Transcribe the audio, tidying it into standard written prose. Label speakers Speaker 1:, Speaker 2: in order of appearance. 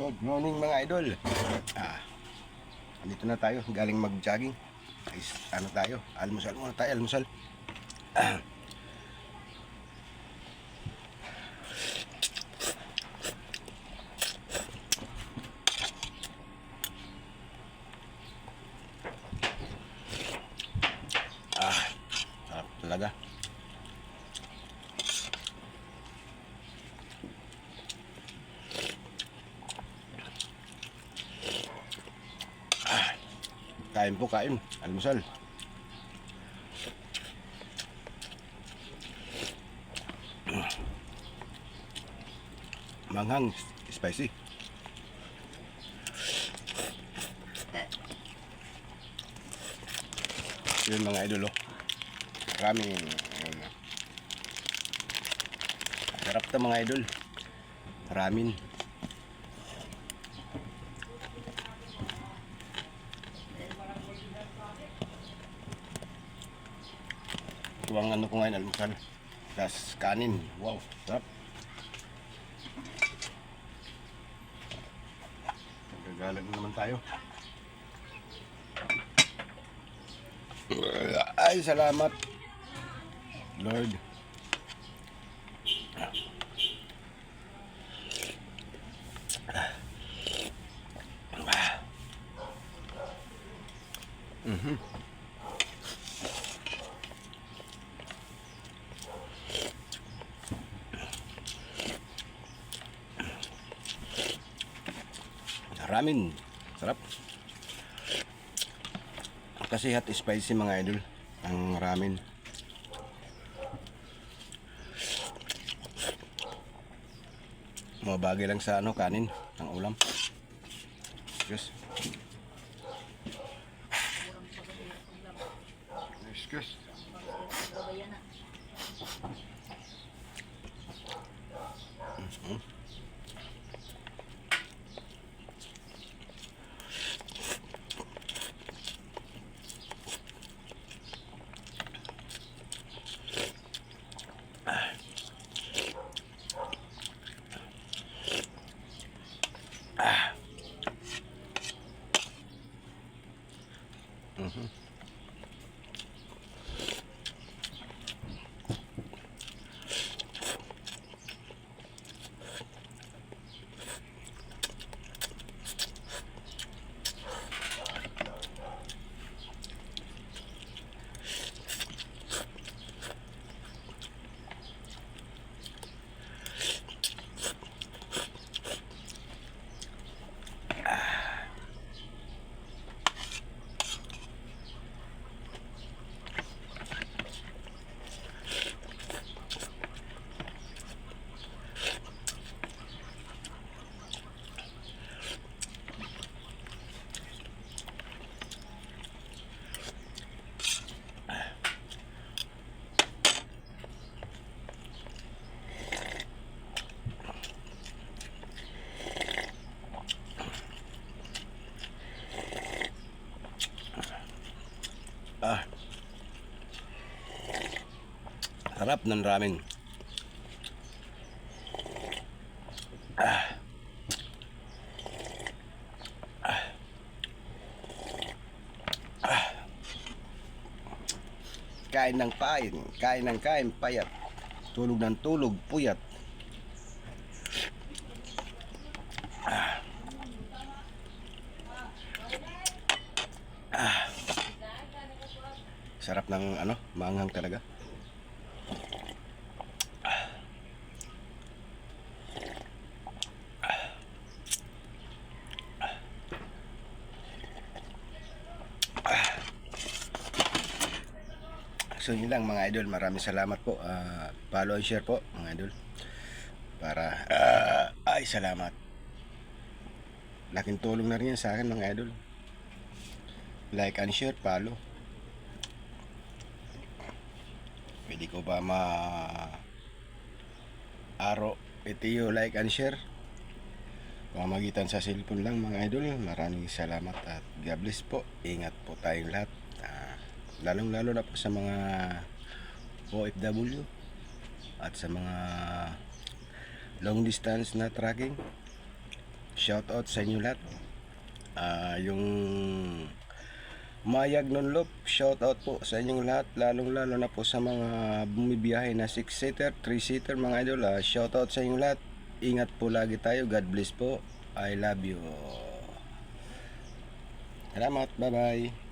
Speaker 1: Good morning mga idol. Andito na tayo, galing mag-jogging. Ano tayo? Almusal muna tayo, almusal. Sarap talaga. Kain po, kain. Almusal. Manghang, spicy. Yun mga idol, oh. Maraming sarap to mga idol. Ramen. Ito ang ano ko ngayon, almusal. Tapos kanin. Wow, sarap. Nagagalag naman tayo. Ay, salamat Lord. Ramen, sarap. Kasi hot spicy mga idol ang ramen. Mabagay lang sa ano, kanin, ang ulam. Yes. Yes. Sarap ng ramen. Kain ng kain, kain ng kain, payat. Tulog ng tulog, puyat. Sarap ng ano, maanghang talaga. So yun lang mga idol, maraming salamat po. Follow and share po mga idol. Para ay salamat. Laking tulong na rin yan sa akin mga idol. Like and share, follow. Pwede ko ba aro itiyo like and share? Pamamagitan sa cellphone lang mga idol. Maraming salamat at God bless po. Ingat po tayong lahat. Lalong lalo na po sa mga OFW at sa mga long distance na tracking. Shoutout sa inyo lahat. Yung Mayag Nonlop, shoutout po sa inyong lahat, lalong lalo na po sa mga bumibiyahe na 6-seater, 3-seater mga idol. Shoutout sa inyong lahat. Ingat po lagi tayo. God bless po. I love you. Salamat. Bye bye.